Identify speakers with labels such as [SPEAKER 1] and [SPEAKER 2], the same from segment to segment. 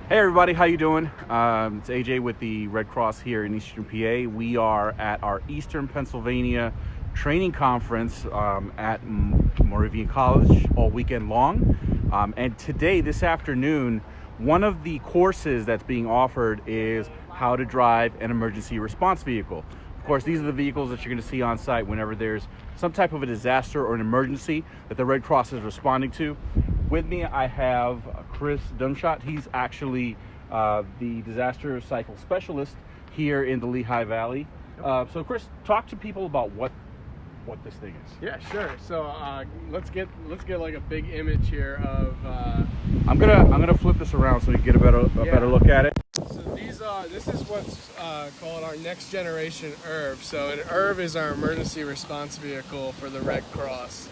[SPEAKER 1] Hey everybody, how you doing? It's AJ with the Red Cross here in Eastern PA. We are at our Eastern Pennsylvania training conference at Moravian College all weekend long. And today, this afternoon, one of the courses that's being offered is how to drive an emergency response vehicle. Of course, these are the vehicles that you're going to see on site whenever there's some type of a disaster or an emergency that the Red Cross is responding to. With me, I have Chris Dunshot. He's actually the disaster cycle specialist here in the Lehigh Valley. So, Chris, talk to people about what this thing is.
[SPEAKER 2] Yeah, sure. So let's get like a big image here of.
[SPEAKER 1] I'm gonna flip this around so you get a better look at it.
[SPEAKER 2] So this is what's called our next generation ERV. So an ERV is our emergency response vehicle for the Red Cross.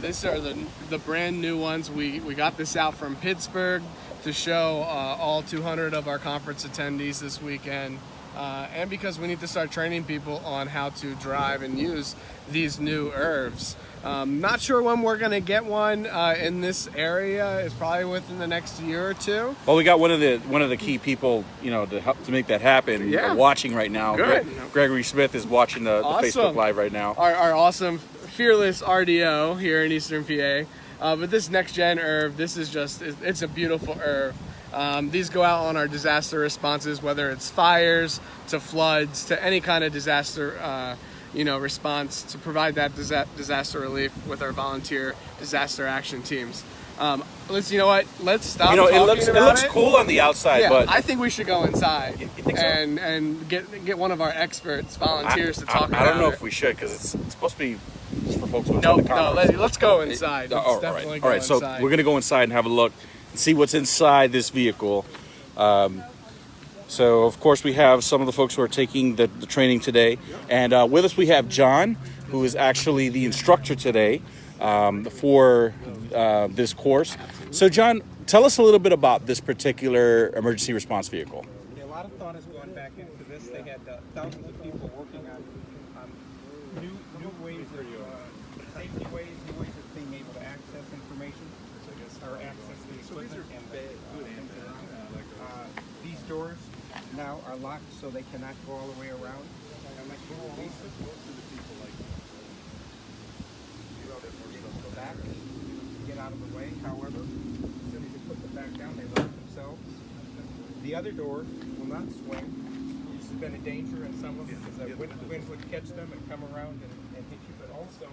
[SPEAKER 2] These are the brand new ones. We got this out from Pittsburgh to show all 200 of our conference attendees this weekend. And because we need to start training people on how to drive and use these new ERVs. Not sure when we're going to get one in this area. It's probably within the next year or two.
[SPEAKER 1] Well, we got one of the key people, to help to make that happen.
[SPEAKER 2] Yeah.
[SPEAKER 1] Watching right now.
[SPEAKER 2] Good.
[SPEAKER 1] Gregory Smith is watching the
[SPEAKER 2] Awesome.
[SPEAKER 1] Facebook Live right now.
[SPEAKER 2] Our awesome fearless RDO here in Eastern PA. But this next gen ERV, it's a beautiful ERV. These go out on our disaster responses, whether it's fires to floods to any kind of disaster, response to provide that disaster relief with our volunteer disaster action teams. Let's stop.
[SPEAKER 1] It looks cool on the outside,
[SPEAKER 2] yeah,
[SPEAKER 1] but
[SPEAKER 2] I think we should go inside
[SPEAKER 1] you think so?
[SPEAKER 2] and get one of our experts, volunteers, to talk about it.
[SPEAKER 1] I don't know if we should because it's supposed to be just for folks who
[SPEAKER 2] No,
[SPEAKER 1] attend the conference.
[SPEAKER 2] let's go inside. Let's
[SPEAKER 1] All
[SPEAKER 2] definitely
[SPEAKER 1] right.
[SPEAKER 2] go
[SPEAKER 1] All right. So
[SPEAKER 2] inside.
[SPEAKER 1] we're gonna go inside and have a look and see what's inside this vehicle. So of course we have some of the folks who are taking the training today, and with us we have John, who is actually the instructor today for this course. So John, tell us a little bit about this particular emergency response vehicle.
[SPEAKER 3] A lot of thought has gone back into this. They had thousands of people working on new ways of safety ways, new ways of being able to access information or access the equipment and things around. These doors now are locked, so they cannot go all the way around. And like little bases, go back, get out of the way. However, as soon as you put them back down, they lock themselves. The other door will not swing. This has been a danger in some of them because the wind would catch them and come around and hit you. But also,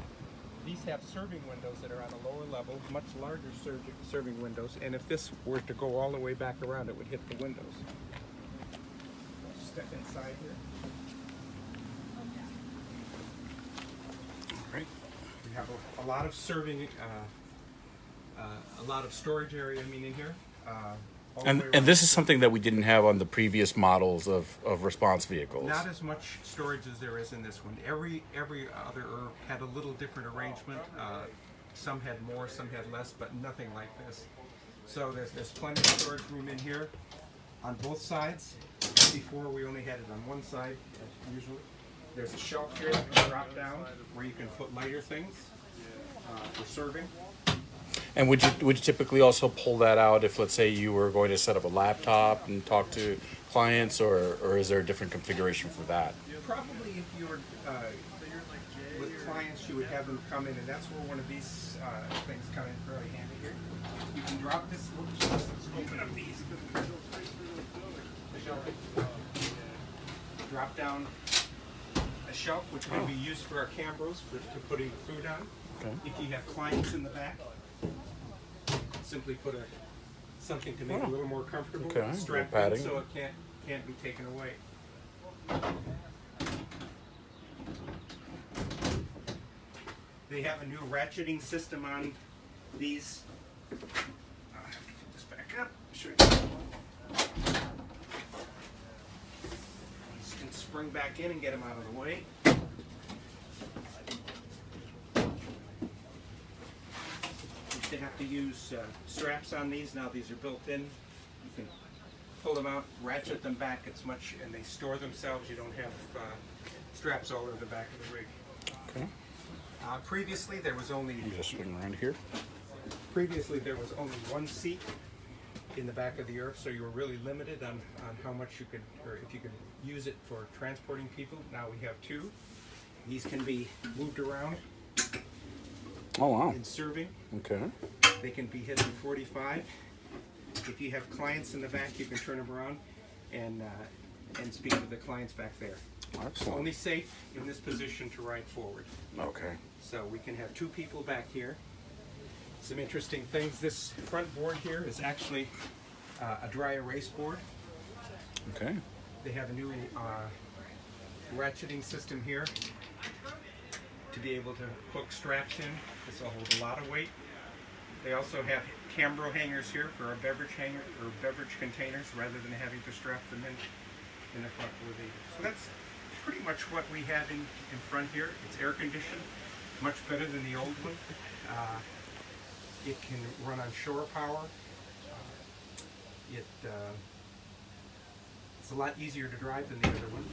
[SPEAKER 3] these have serving windows that are on a lower level, much larger serving windows. And if this were to go all the way back around, it would hit the windows. Step inside here.
[SPEAKER 1] All right.
[SPEAKER 3] We have a lot of serving, a lot of storage area. in here.
[SPEAKER 1] And this is something that we didn't have on the previous models of response vehicles.
[SPEAKER 3] Not as much storage as there is in this one. Every other ERV had a little different arrangement. Some had more, some had less, but nothing like this. So there's plenty of storage room in here on both sides. Before we only had it on one side, as usually. There's a shelf here that can drop down where you can put lighter things for serving.
[SPEAKER 1] And would you typically also pull that out if, let's say, you were going to set up a laptop and talk to clients, or is there a different configuration for that?
[SPEAKER 3] Probably if you were with clients, you would have them come in, and that's where one of these things come in very handy here. You can drop this. Let's open up these. Drop down a shelf, which can be used for our Cambros for putting food on.
[SPEAKER 1] Okay.
[SPEAKER 3] If you have clients in the back, simply put something to make it a little more comfortable.
[SPEAKER 1] Okay.
[SPEAKER 3] Strap
[SPEAKER 1] Padding.
[SPEAKER 3] in so it can't be taken away. They have a new ratcheting system on these. I'll have to put this back up. Show you. These can spring back in and get them out of the way. Used to have to use straps on these. Now these are built in. You can pull them out, ratchet them back. And they store themselves. You don't have straps all over the back of the rig.
[SPEAKER 1] Okay.
[SPEAKER 3] Previously, there was only
[SPEAKER 1] You just swing around here.
[SPEAKER 3] Previously, there was only one seat in the back of the IRF, so you were really limited on how much you could, or if you could use it for transporting people. Now we have two. These can be moved around
[SPEAKER 1] Oh, wow.
[SPEAKER 3] in serving.
[SPEAKER 1] Okay.
[SPEAKER 3] They can be hit in 45. If you have clients in the back, you can turn them around and speak to the clients back there. It's
[SPEAKER 1] Excellent.
[SPEAKER 3] only safe in this position to ride forward.
[SPEAKER 1] Okay.
[SPEAKER 3] So we can have two people back here. Some interesting things. This front board here is actually a dry erase board.
[SPEAKER 1] Okay.
[SPEAKER 3] They have a new ratcheting system here to be able to hook straps in. This will hold a lot of weight. They also have Cambro hangers here for our beverage hanger or beverage containers, rather than having to strap them in the front where they. So that's pretty much what we have in front here. It's air conditioned, much better than the old one. It can run on shore power. It's a lot easier to drive than the other one.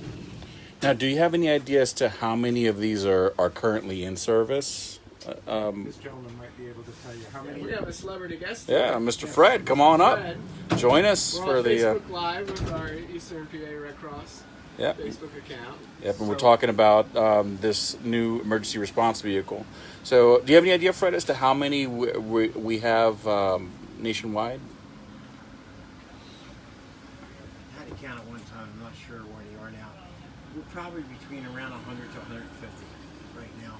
[SPEAKER 1] Now, do you have any idea as to how many of these are currently in service?
[SPEAKER 3] This gentleman might be able to tell you how many.
[SPEAKER 2] We have a celebrity guest.
[SPEAKER 1] Yeah, Mr. Fred, come on up.
[SPEAKER 2] Fred.
[SPEAKER 1] Join us
[SPEAKER 2] We're
[SPEAKER 1] for
[SPEAKER 2] on
[SPEAKER 1] the.
[SPEAKER 2] Facebook Live with our Eastern PA Red Cross
[SPEAKER 1] Yep.
[SPEAKER 2] Facebook account.
[SPEAKER 1] Yep, and we're
[SPEAKER 2] So-
[SPEAKER 1] talking about this new emergency response vehicle. So, do you have any idea, Fred, as to how many we have nationwide?
[SPEAKER 4] I had to count at one time. I'm not sure where they are now. We're probably between around 100 to 150 right now.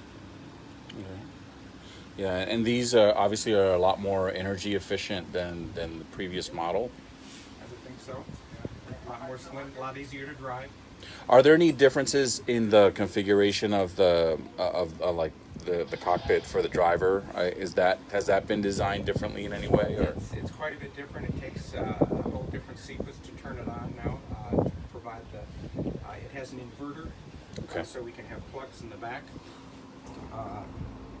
[SPEAKER 1] Okay. Yeah, and these obviously are a lot more energy efficient than the previous model.
[SPEAKER 3] I would think so. A lot more slim, a lot easier to drive.
[SPEAKER 1] Are there any differences in the configuration of the like the cockpit for the driver? Has that been designed differently in any way? Or?
[SPEAKER 3] It's quite a bit different. It takes a whole different sequence to turn it on now. To provide it has an inverter,
[SPEAKER 1] Okay.
[SPEAKER 3] so we can have plugs in the back.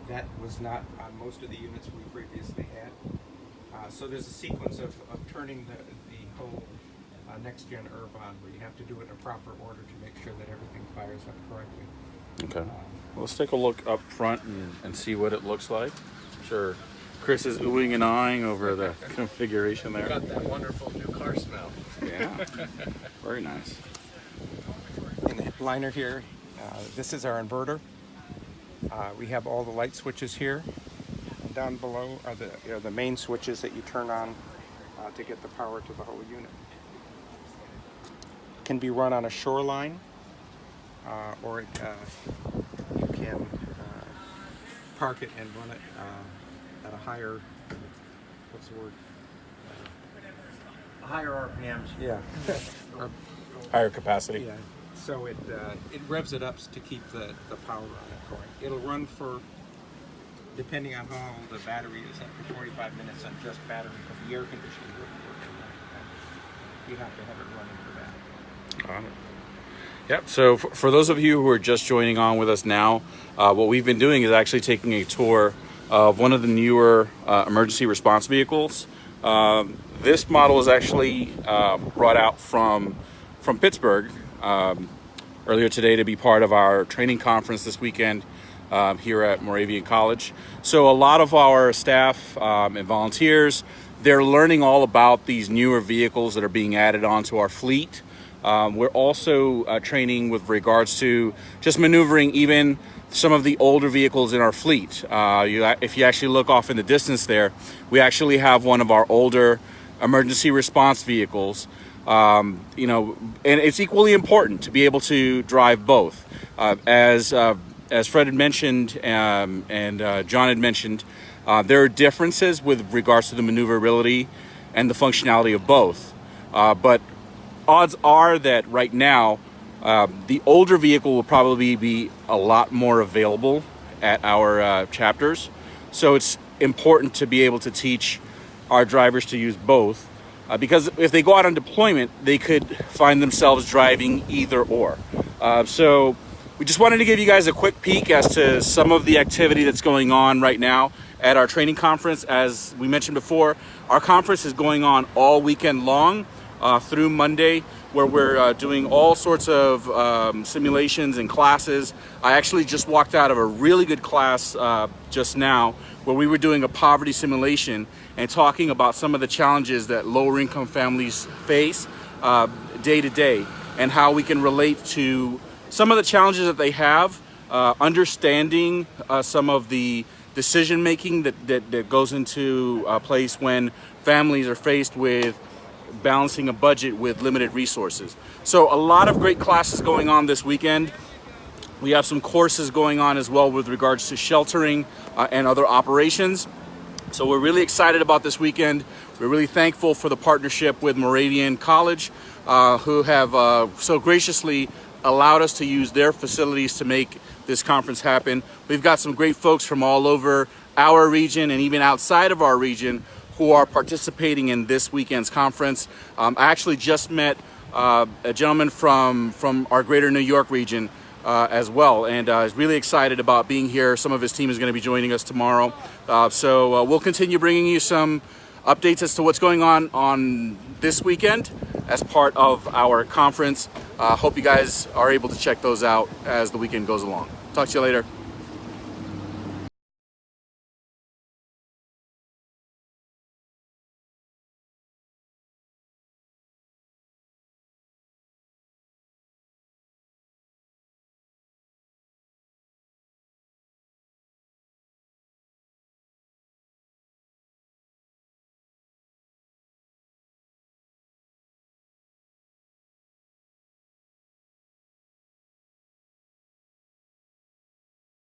[SPEAKER 3] That was not on most of the units we previously had. So there's a sequence of turning the whole next gen IRV on, where you have to do it in a proper order to make sure that everything fires up correctly.
[SPEAKER 1] Okay. Well, let's take a look up front and see what it looks like. I'm sure Chris is oohing and eyeing over the configuration there.
[SPEAKER 2] Got that wonderful new car smell.
[SPEAKER 1] Yeah. Very nice.
[SPEAKER 3] In the liner here, this is our inverter. We have all the light switches here. And down below are the main switches that you turn on to get the power to the whole unit. It can be run on a shoreline, or you can park it and run it at a higher, what's the word?
[SPEAKER 4] Higher RPMs.
[SPEAKER 3] Yeah.
[SPEAKER 1] Higher capacity.
[SPEAKER 3] Yeah. So it revs it up to keep the power on it going. It'll run for, depending on how old the battery is, up to 45 minutes on just battery, but the air conditioning wouldn't work in that. You have to have it running for that.
[SPEAKER 1] Got it. Yep. So for those of you who are just joining on with us now, what we've been doing is actually taking a tour of one of the newer emergency response vehicles. This model is actually brought out from Pittsburgh earlier today to be part of our training conference this weekend here at Moravian College. So a lot of our staff and volunteers, they're learning all about these newer vehicles that are being added onto our fleet. We're also training with regards to just maneuvering even some of the older vehicles in our fleet. If you actually look off in the distance there, we actually have one of our older emergency response vehicles. And it's equally important to be able to drive both. As Fred had mentioned and John had mentioned, there are differences with regards to the maneuverability and the functionality of both. But odds are that right now, the older vehicle will probably be a lot more available at our chapters. So it's important to be able to teach our drivers to use both. Because if they go out on deployment, they could find themselves driving either or. So we just wanted to give you guys a quick peek as to some of the activity that's going on right now at our training conference. As we mentioned before, our conference is going on all weekend long. through Monday, where we're doing all sorts of simulations and classes. I actually just walked out of a really good class just now, where we were doing a poverty simulation and talking about some of the challenges that lower income families face day to day, and how we can relate to some of the challenges that they have, understanding some of the decision making that goes into place when families are faced with balancing a budget with limited resources. So a lot of great classes going on this weekend. We have some courses going on as well with regards to sheltering and other operations. So we're really excited about this weekend. We're really thankful for the partnership with Moravian College, who have so graciously allowed us to use their facilities to make this conference happen. We've got some great folks from all over our region and even outside of our region who are participating in this weekend's conference. I actually just met a gentleman from our greater New York region as well, and is really excited about being here. Some of his team is going to be joining us tomorrow. So we'll continue bringing you some updates as to what's going on this weekend as part of our conference. Hope you guys are able to check those out as the weekend goes along. Talk to you later.